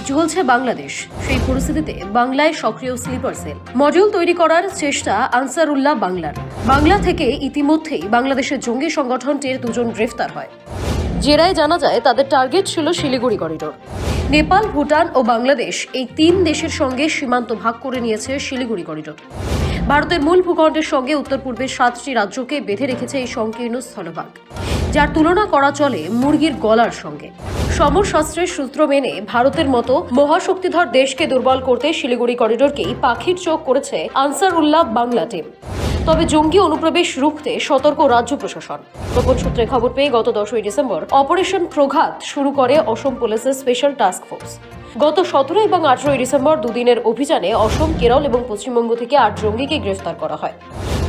ঝুলছে বাংলাদেশ। সেই পরিস্থিতিতে বাংলায় সক্রিয় স্লিপার সেল মডিউল তৈরি করার চেষ্টা আনসারুল্লাহ বাংলার। বাংলা থেকে ইতিমধ্যেই বাংলাদেশের জঙ্গি সংগঠনটির দুজন গ্রেফতার হয়। জেরায় জানা যায় তাদের টার্গেট ছিল শিলিগুড়ি করিডোর। নেপাল, ভুটান ও বাংলাদেশ এই তিন দেশের সঙ্গে সীমান্ত ভাগ করে নিয়েছে শিলিগুড়ি করিডোর। ভারতের মূল ভূখণ্ডের সঙ্গে উত্তর পূর্বের 7টি রাজ্যকে বেঁধে রেখেছে এই সংকীর্ণ স্থলভাগ, যার তুলনা করা চলে মুরগির গলার সঙ্গে। সমরশাস্ত্রের সূত্র মেনে ভারতের মতো মহাশক্তিধর দেশকে দুর্বল করতে শিলিগুড়ি করিডোরকেই পাখির চোখ করেছে আনসারুল্লাহ বাংলা টিম। তবে জঙ্গি অনুপ্রবেশ রুখতে সতর্ক রাজ্য প্রশাসন। গোপন সূত্রে খবর পেয়ে গত 10ই ডিসেম্বর অপারেশন প্রঘাত শুরু করে অসম পুলিশের স্পেশাল টাস্ক ফোর্স। গত 17 এবং 18ই ডিসেম্বর দুদিনের অভিযানে অসম, কেরল এবং পশ্চিমবঙ্গ থেকে 8 জঙ্গিকে গ্রেফতার করা হয়।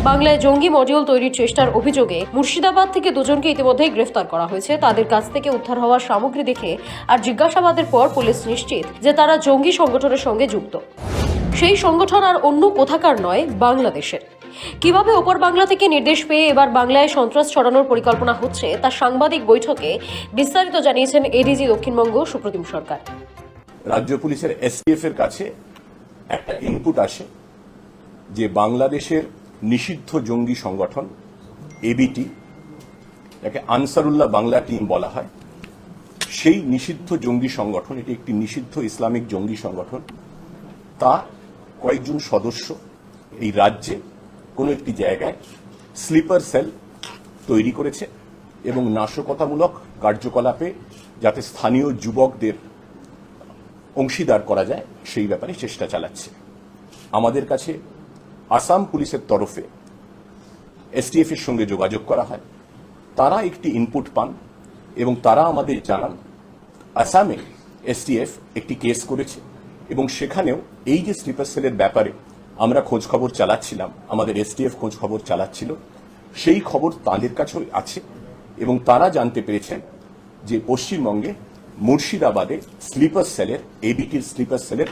বাংলায় জঙ্গি মডিউল তৈরির চেষ্টার অভিযোগে মুর্শিদাবাদ থেকে দুজনকে ইতিমধ্যেই গ্রেফতার করা হয়েছে। তাদের কাছ থেকে উদ্ধার হওয়া সামগ্রী দেখে আর জিজ্ঞাসাবাদের পর পুলিশ নিশ্চিত যে তারা জঙ্গি সংগঠনের সঙ্গে যুক্ত। সেই সংগঠন আর অন্য কোথাকার নয়, বাংলাদেশের। কিভাবে ওপর বাংলা থেকে নির্দেশ পেয়ে এবার বাংলায় সন্ত্রাস ছড়ানোর পরিকল্পনা হচ্ছে তা সাংবাদিক বৈঠকে বিস্তারিত জানিয়েছেন এডিজি দক্ষিণবঙ্গ সুপ্রতিম সরকার। রাজ্য পুলিশের এসটিএফ এর কাছে একটা ইনপুট আসে যে বাংলাদেশের নিষিদ্ধ জঙ্গি সংগঠন এবিটি, যাকে আনসারুল্লাহ বাংলা টিম বলা হয়, সেই নিষিদ্ধ জঙ্গি সংগঠন, এটি একটি নিষিদ্ধ ইসলামিক জঙ্গি সংগঠন, তা কয়েকজন সদস্য এই রাজ্যে কোনো একটি জায়গায় স্লিপার সেল তৈরি করেছে এবং নাশকতামূলক কার্যকলাপে যাতে স্থানীয় যুবকদের অংশীদার করা যায় সেই ব্যাপারে চেষ্টা চালাচ্ছে। আমাদের কাছে আসাম পুলিশের তরফে এসটিএফ এর সঙ্গে যোগাযোগ করা হয়। তারা একটি ইনপুট পান এবং তারা আমাদের জানান আসামে এসটিএফ একটি কেস করেছে এবং সেখানেও এই যে স্লিপার সেলের ব্যাপারে আমরা খোঁজ খবর চালাচ্ছিলাম, আমাদের এসটিএফ খোঁজ খবর চালাচ্ছিল, সেই খবর তাদের কাছেও আছে এবং তারা জানতে পেরেছেন যে পশ্চিমবঙ্গে মুর্শিদাবাদে স্লিপার সেলের, এবিটির স্লিপার সেলের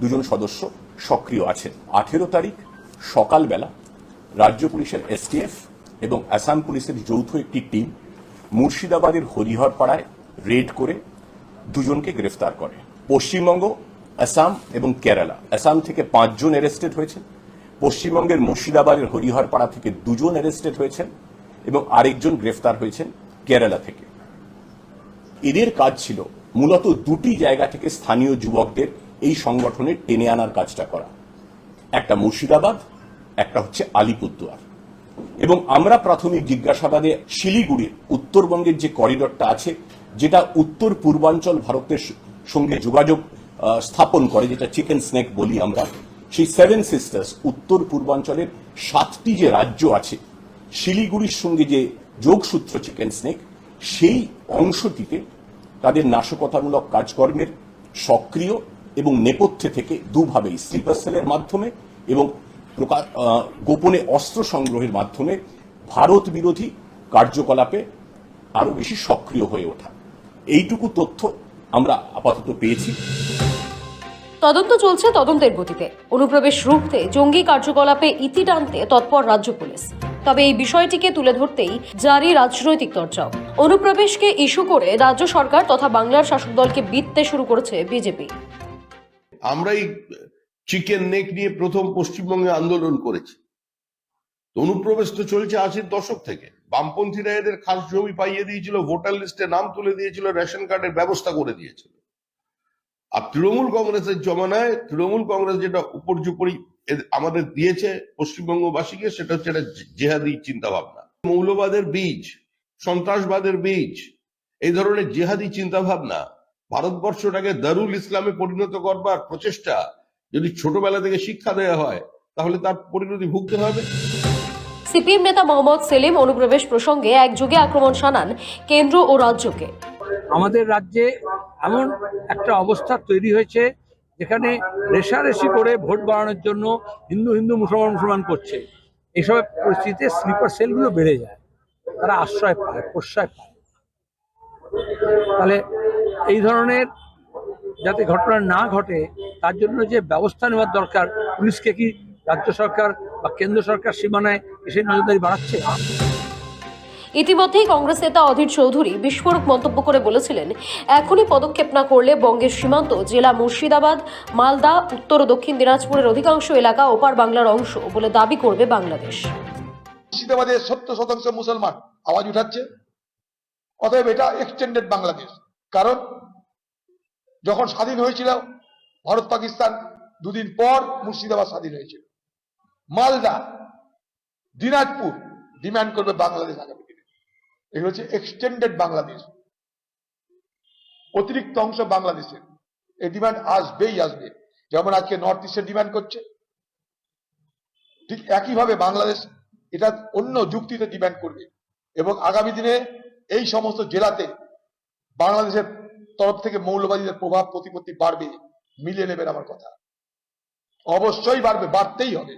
দুজন সদস্য সক্রিয় আছেন। 18 তারিখ সকালবেলা রাজ্য পুলিশের এসটিএফ এবং আসাম পুলিশের যৌথ একটি টিম মুর্শিদাবাদের হরিহরপাড়ায় রেড করে দুজনকে গ্রেফতার করে। পশ্চিমবঙ্গ, আসাম এবং কেরালা, আসাম থেকে 5 জন অ্যারেস্টেড হয়েছেন, পশ্চিমবঙ্গের মুর্শিদাবাদের হরিহরপাড়া থেকে 2 জন অ্যারেস্টেড হয়েছেন এবং আরেকজন গ্রেফতার হয়েছেন কেরালা থেকে। এদের কাজ ছিল মূলত দুটি জায়গা থেকে স্থানীয় যুবকদের এই সংগঠনে টেনে আনার কাজটা করা, একটা মুর্শিদাবাদ, একটা হচ্ছে আলিপুরদুয়ার। এবং আমরা প্রাথমিক জিজ্ঞাসাবাদে শিলিগুড়ির উত্তরবঙ্গের যে করিডোরটা আছে, যেটা উত্তর পূর্বাঞ্চল ভারতের সঙ্গে যোগাযোগ স্থাপন করে, যেটা চিকেন স্নেক বলি আমরা, সেই 7 সিস্টার্স উত্তর পূর্বাঞ্চলের 7টি যে রাজ্য আছে, শিলিগুড়ির সঙ্গে যে যোগসূত্র চিকেন স্নেক, সেই অংশটিতে তাদের নাশকতামূলক কাজকর্মের সক্রিয় এবং নেপথ্যে থেকে দুভাবেই, স্লিপার সেলের মাধ্যমে এবং গোপনে অস্ত্র সংগ্রহের মাধ্যমে ভারত বিরোধী কার্যকলাপে আরো বেশি সক্রিয় হয়ে ওঠা। এইটুকু তথ্য আমরা আপাতত পেয়েছি। তদন্ত চলছে তদন্তের গতিতে। অনুপ্রবেশ রুখতে জঙ্গি কার্যকলাপে ইতি টানতে তৎপর রাজ্য পুলিশ। তবে এই বিষয়টিকে তুলে ধরতেই জারি রাজনৈতিক চর্চাও। অনুপ্রবেশকে ইস্যু করে রাজ্য সরকার তথা বাংলার শাসক দলকে বিততে শুরু করেছে বিজেপি। আমরাই চিকেন নেক নিয়ে প্রথম পশ্চিমবঙ্গে আন্দোলন করেছি। অনুপ্রবেশ তো চলছে 80-র দশক থেকে। বামপন্থীরা এদের খাস জমি পাইয়ে দিয়েছিল, ভোটার লিস্টে নাম তুলে দিয়েছিল, রেশন কার্ডের ব্যবস্থা করে দিয়েছিল। আর তৃণমূল কংগ্রেসের জমানায় তৃণমূল কংগ্রেস যেটা উপর্যুপরি আমাদের দিয়েছে পশ্চিমবঙ্গবাসীকে, সেটা হচ্ছে একটা জেহাদি চিন্তা ভাবনা, মৌলবাদের বীজ, সন্ত্রাসবাদের বীজ, এই ধরনের জেহাদি চিন্তা ভাবনা। ভারতবর্ষটাকে দারুল ইসলামে পরিণত করবার প্রচেষ্টা যদি ছোটবেলা থেকে শিক্ষা দেওয়া হয়, তাহলে তার পরিণতি ভুগতে হবে। সিপিএম নেতা মোহাম্মদ সেলিম অনুপ্রবেশ প্রসঙ্গে একযোগে আক্রমণ শানান কেন্দ্র ও রাজ্যকে। আমাদের রাজ্যে এমন একটা অবস্থা তৈরি হয়েছে যেখানে রেশারেশি করে ভোট বাড়ানোর জন্য হিন্দু হিন্দু মুসলমান মুসলমান করছে। এইসব পরিস্থিতিতে স্লিপার সেলগুলো বেড়ে যায়, তারা আশ্রয় পায়, প্রশ্রয় পায়। তাহলে এই ধরনের যাতে ঘটনা না ঘটে তার জন্য যে ব্যবস্থা নেওয়ার দরকার, পুলিশকে কি রাজ্য সরকার বা কেন্দ্র সরকার সীমানায় এসে নজরদারি বাড়াচ্ছে? ইতিমধ্যেই কংগ্রেস নেতা অধীর চৌধুরী বিস্ফোরক মন্তব্য করে বলেছিলেন, এখনই পদক্ষেপ না করলে বঙ্গের সীমান্ত জেলা মুর্শিদাবাদ, মালদা, উত্তর ও দক্ষিণ দিনাজপুরের অধিকাংশ এলাকা ওপার বাংলার অংশ বলে দাবি করবে বাংলাদেশ। মুর্শিদাবাদে 70% মুসলমান আওয়াজ উঠাচ্ছে, অতএব এটা এক্সটেন্ডেড বাংলাদেশ। কারণ যখন স্বাধীন হয়েছিল ভারত পাকিস্তান, দুদিন পর মুর্শিদাবাদ স্বাধীন হয়েছিল। মালদা, দিনাজপুর ডিমান্ড করবে বাংলাদেশ আগামী দিনে। এগুলো হচ্ছে এক্সটেন্ডেড বাংলাদেশ, অতিরিক্ত অংশ বাংলাদেশের। এই ডিমান্ড আসবেই আসবে, যেমন আজকে নর্থ ইস্টের ডিমান্ড করছে, ঠিক একইভাবে বাংলাদেশ এটা অন্য যুক্তিতে ডিমান্ড করবে। এবং আগামী দিনে এই সমস্ত জেলাতে বাংলাদেশের তরফ থেকে মৌলবাদীদের প্রভাব প্রতিপত্তি বাড়বে, মিলিয়ে নেবেন আমার কথা, অবশ্যই বাড়বে, বাড়তেই হবে।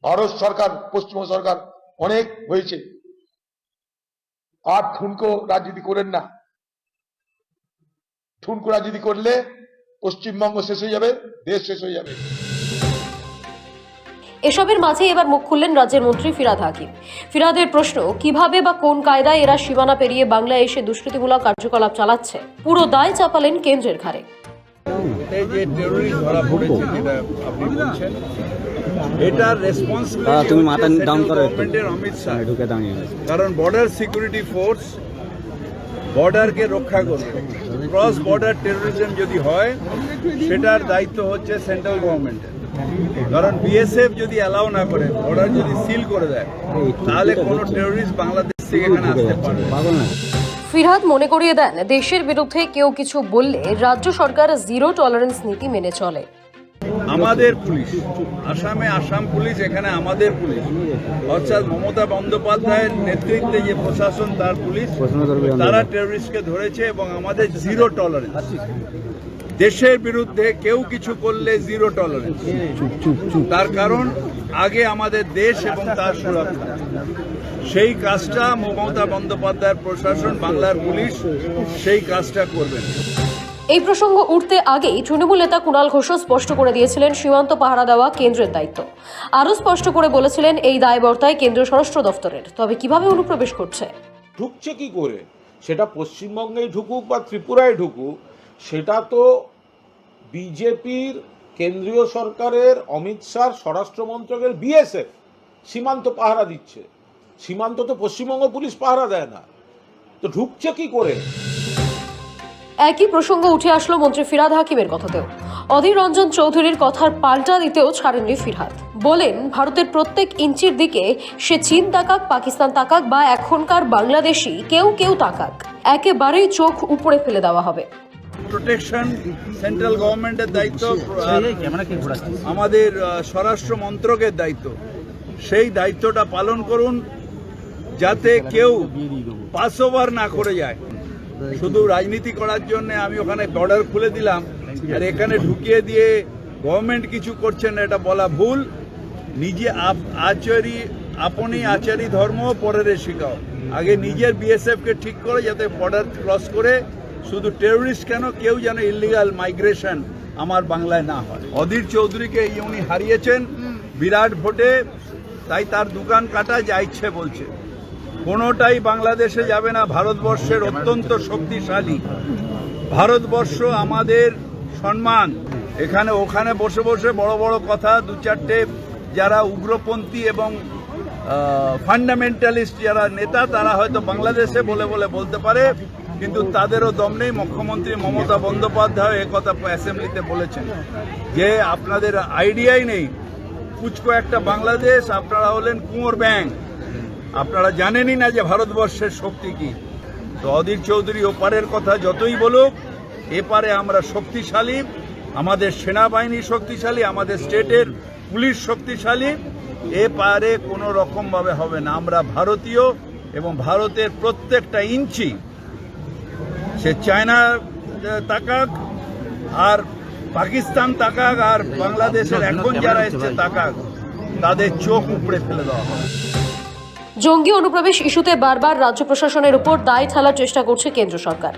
ভারত সরকার, পশ্চিমবঙ্গ সরকার অনেক হয়েছে, আর ঠুনকো রাজনীতি করেন না। ঠুনকো রাজনীতি করলে পশ্চিমবঙ্গ শেষ হয়ে যাবে, দেশ শেষ হয়ে যাবে। এসবের মাঝে এবার মুখ খুললেন রাজ্যের মন্ত্রী ফিরহাদ হাকিম। ফিরহাদের প্রশ্ন, কিভাবে বা কোন কায়দায় এরা সীমানা পেরিয়ে বাংলায় এসে দুষ্কৃতিমূলক কার্যকলাপ চালাচ্ছে, পুরো দায় চাপালেন কেন্দ্রের ঘাড়ে। এই যে টেররিস্ট ধরা পড়েছে যেটা আপনি বলছেন, এটার রেসপন্সিবিলিটি তুমি মাথা ডাউন করো গভর্নমেন্টের অমিত শাহ, ঢুকে দাঁড়িয়ে কারণ বর্ডার সিকিউরিটি ফোর্স বর্ডারকে রক্ষা করবে। ক্রস বর্ডার টেরোরিজম যদি হয় সেটার দায়িত্ব হচ্ছে সেন্ট্রাল গভর্নমেন্টের। কারণ বিএসএফ যদি অ্যালাউ না করে, বর্ডার যদি সিল করে দেয়, তাহলে কোনো টেররিস্ট বাংলাদেশ থেকে এখানে আসতে পারবে না। ফিরহাদ মনে করিয়ে দেন, দেশের বিরুদ্ধে কেউ কিছু বললে রাজ্য সরকার জিরো টলারেন্স নীতি মেনে চলে। আমাদের পুলিশ, আসামে আসাম পুলিশ, এখানে আমাদের পুলিশ, অর্থাৎ মমতা বন্দ্যোপাধ্যায়ের নেতৃত্বে যে প্রশাসন তার পুলিশ, তারা টেররিস্টকে ধরেছে এবং আমাদের জিরো টলারেন্স। দেশের বিরুদ্ধে কেউ কিছু করলে জিরো টলারেন্স। তার কারণ আগে আমাদের দেশ এবং তার সুরক্ষা, সেই কাজটা মমতা বন্দ্যোপাধ্যায়ের প্রশাসন, বাংলার পুলিশ সেই কাজটা করবেন। এই প্রসঙ্গ উঠতে আগেই তৃণমূল নেতা কুণাল ঘোষও স্পষ্ট করে দিয়েছিলেন সীমান্ত পাহারা দেওয়া কেন্দ্রের দায়িত্ব। আরও স্পষ্ট করে বলেছিলেন, এই দায়বর্তায় কেন্দ্রীয় স্বরাষ্ট্র দফতরের। তবে কিভাবে অনুপ্রবেশ করছে, ঢুকছে কি করে, সেটা পশ্চিমবঙ্গেই ঢুকুক বা ত্রিপুরায় ঢুকুক, সেটা তো বিজেপির কেন্দ্রীয় সরকারের অমিত শাহ স্বরাষ্ট্র মন্ত্রকের বিএসএফ সীমান্ত পাহারা দিচ্ছে। সীমান্ত তো পশ্চিমবঙ্গ পুলিশ পাহারা দেয় না, তো ঢুকছে কি করে? একই প্রসঙ্গ উঠে আসলো মন্ত্রী ফিরহাদ হাকিমের কথাতেও। অধীর রঞ্জন চৌধুরীর কথার পাল্টা দিতেও ছাড়েননি ফিরহাদ। বলেন, ভারতের প্রত্যেক ইঞ্চির দিকে সে চীন তাকাক, পাকিস্তান তাকাক বা এখনকার বাংলাদেশি কেউ কেউ তাকাক, একেবারেই চোখ উপরে ফেলে দেওয়া হবে। প্রোটেকশন সেন্ট্রাল গভর্নমেন্টের দায়িত্ব, আমাদের স্বরাষ্ট্র মন্ত্রকের দায়িত্ব। সেই দায়িত্বটা পালন করুন, যাতে কেউ পাস ওভার না করে যায়। শুধু রাজনীতি করার জন্য আমি ওখানে বর্ডার খুলে দিলাম আর এখানে ঢুকিয়ে দিয়ে গভর্নমেন্ট কিছু করছে না, এটা বলা ভুল। নিজে আপনি আচারি ধর্ম পরের শিখাও। আগে নিজের বিএসএফকে ঠিক করে, যাতে বর্ডার ক্রস করে শুধু টেররিস্ট কেন, কেউ যেন ইলিগাল মাইগ্রেশন আমার বাংলায় না হয়। অধীর চৌধুরীকে উনি হারিয়েছেন বিরাট ভোটে, তাই তার দোকান কাটা যা ইচ্ছে বলছে। কোনোটাই বাংলাদেশে যাবে না। ভারতবর্ষের অত্যন্ত শক্তিশালী, ভারতবর্ষ আমাদের সম্মান। এখানে ওখানে বসে বসে বড় বড় কথা, দু চারটে যারা উগ্রপন্থী এবং ফান্ডামেন্টালিস্ট যারা নেতা, তারা হয়তো বাংলাদেশে বলতে পারে, কিন্তু তাদেরও দম নেই। মুখ্যমন্ত্রী মমতা বন্দ্যোপাধ্যায় একথা অ্যাসেম্বলিতে বলেছেন যে আপনাদের আইডিয়াই নেই, কুচকো একটা বাংলাদেশ, আপনারা হলেন কুঁয়োর ব্যাঙ, আপনারা জানেনই না যে ভারতবর্ষের শক্তি কি। তো অধীর চৌধুরী ওপারের কথা যতই বলুক, এপারে আমরা শক্তিশালী, আমাদের সেনাবাহিনী শক্তিশালী, আমাদের স্টেটের পুলিশ শক্তিশালী। এপারে কোনো রকমভাবে হবে না। আমরা ভারতীয় এবং ভারতের প্রত্যেকটা ইঞ্চি, সে চায়না তাকাক আর পাকিস্তান তাকাক আর বাংলাদেশের এখন যারা এসছে তাকাক, তাদের চোখ উপড়ে ফেলে দেওয়া হবে। জঙ্গি অনুপ্রবেশ ইস্যুতে বারবার রাজ্য প্রশাসনের উপর দায় ঠেলার চেষ্টা করছে কেন্দ্র সরকার।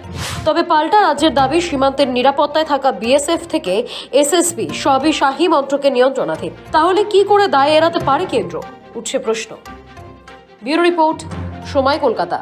তবে পাল্টা রাজ্যের দাবি, সীমান্তের নিরাপত্তায় থাকা বিএসএফ থেকে এসএসবি সবই শাহী মন্ত্রকের নিয়ন্ত্রণাধীন। তাহলে কি করে দায় এড়াতে পারে কেন্দ্র, উঠছে প্রশ্ন। ব্যুরো রিপোর্ট, সময়, কলকাতা।